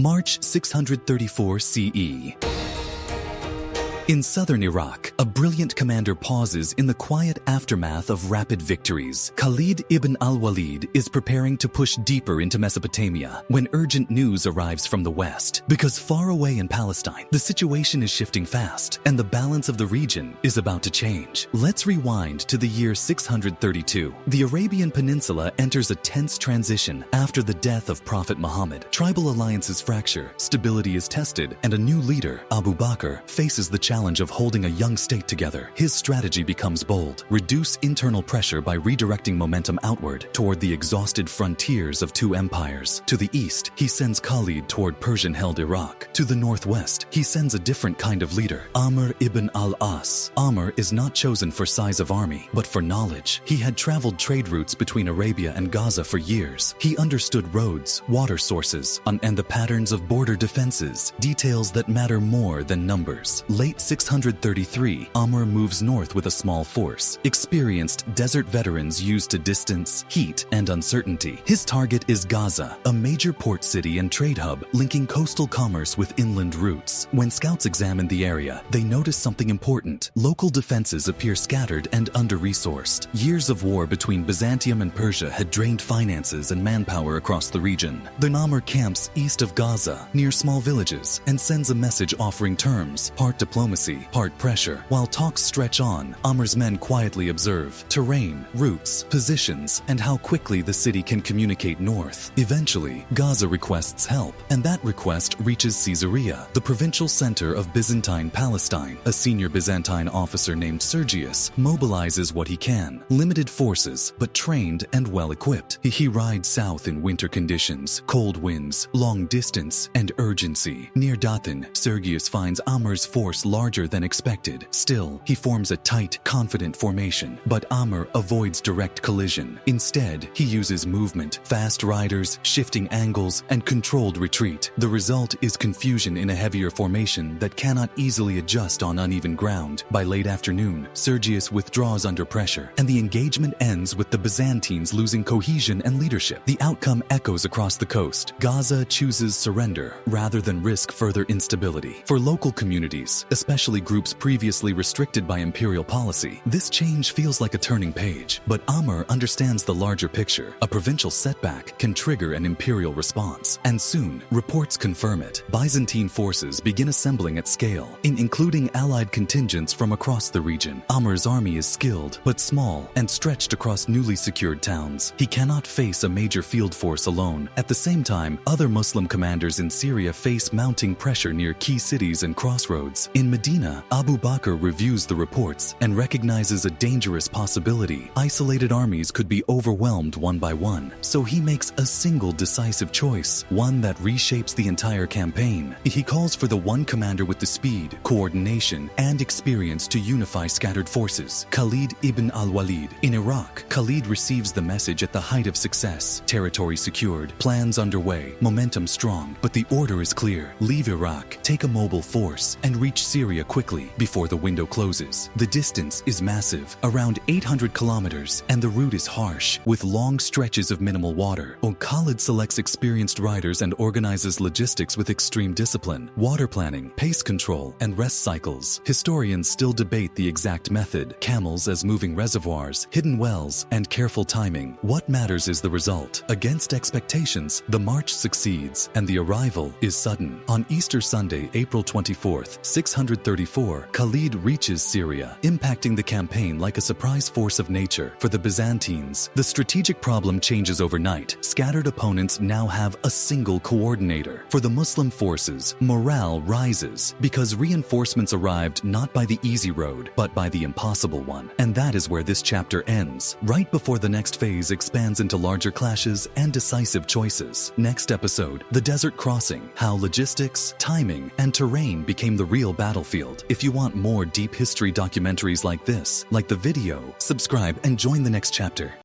March 634 CE. In southern Iraq, a brilliant commander pauses in the quiet aftermath of rapid victories. Khalid ibn al-Walid is preparing to push deeper into Mesopotamia when urgent news arrives from the west. Because far away in Palestine, the situation is shifting fast, and the balance of the region is about to change. Let's rewind to the year 632. The Arabian Peninsula enters a tense transition after the death of Prophet Muhammad. Tribal alliances fracture, stability is tested, and a new leader, Abu Bakr, faces the challenge of holding a young state together. His strategy becomes bold: reduce internal pressure by redirecting momentum outward toward the exhausted frontiers of two empires. To the east, he sends Khalid toward Persian-held Iraq. To the northwest, he sends a different kind of leader, Amr ibn al-As. Amr is not chosen for size of army, but for knowledge. He had traveled trade routes between Arabia and Gaza for years. He understood roads, water sources, and the patterns of border defenses, details that matter more than numbers. Late 633, Amr moves north with a small force. Experienced desert veterans used to distance, heat, and uncertainty. His target is Gaza, a major port city and trade hub linking coastal commerce with inland routes. When scouts examine the area, they notice something important. Local defenses appear scattered and under-resourced. Years of war between Byzantium and Persia had drained finances and manpower across the region. Then Amr camps east of Gaza, near small villages, and sends a message offering terms, part diplomacy, part pressure. While talks stretch on, Amr's men quietly observe terrain, routes, positions, and how quickly the city can communicate north. Eventually, Gaza requests help, and that request reaches Caesarea, the provincial center of Byzantine Palestine. A senior Byzantine officer named Sergius mobilizes what he can. Limited forces, but trained and well-equipped. He rides south in winter conditions, cold winds, long distance, and urgency. Near Dathan, Sergius finds Amr's force larger than expected. Still, he forms a tight, confident formation, but Amr avoids direct collision. Instead, he uses movement, fast riders, shifting angles, and controlled retreat. The result is confusion in a heavier formation that cannot easily adjust on uneven ground. By late afternoon, Sergius withdraws under pressure, and the engagement ends with the Byzantines losing cohesion and leadership. The outcome echoes across the coast. Gaza chooses surrender rather than risk further instability. For local communities, especially groups previously restricted by imperial policy, this change feels like a turning page. But Amr understands the larger picture. A provincial setback can trigger an imperial response, and soon, reports confirm it. Byzantine forces begin assembling at scale, including allied contingents from across the region. Amr's army is skilled, but small, and stretched across newly secured towns. He cannot face a major field force alone. At the same time, other Muslim commanders in Syria face mounting pressure near key cities and crossroads. In Medina, Abu Bakr reviews the reports and recognizes a dangerous possibility. Isolated armies could be overwhelmed one by one, so he makes a single decisive choice, one that reshapes the entire campaign. He calls for the one commander with the speed, coordination, and experience to unify scattered forces, Khalid ibn al-Walid. In Iraq, Khalid receives the message at the height of success. Territory secured, plans underway, momentum strong, but the order is clear. Leave Iraq, take a mobile force, and reach Syria quickly before the window closes. The distance is massive, around 800 kilometers, and the route is harsh, with long stretches of minimal water. Khalid selects experienced riders and organizes logistics with extreme discipline, water planning, pace control, and rest cycles. Historians still debate the exact method: camels as moving reservoirs, hidden wells, and careful timing. What matters is the result. Against expectations, the march succeeds, and the arrival is sudden. On Easter Sunday, April 24th, 634, Khalid reaches Syria, impacting the campaign like a surprise force of nature. For the Byzantines, the strategic problem changes overnight. Scattered opponents now have a single coordinator. For the Muslim forces, morale rises because reinforcements arrived not by the easy road, but by the impossible one. And that is where this chapter ends, right before the next phase expands into larger clashes and decisive choices. Next episode, the desert crossing, how logistics, timing, and terrain became the real battlefield. If you want more deep history documentaries like this, like the video, subscribe and join the next chapter.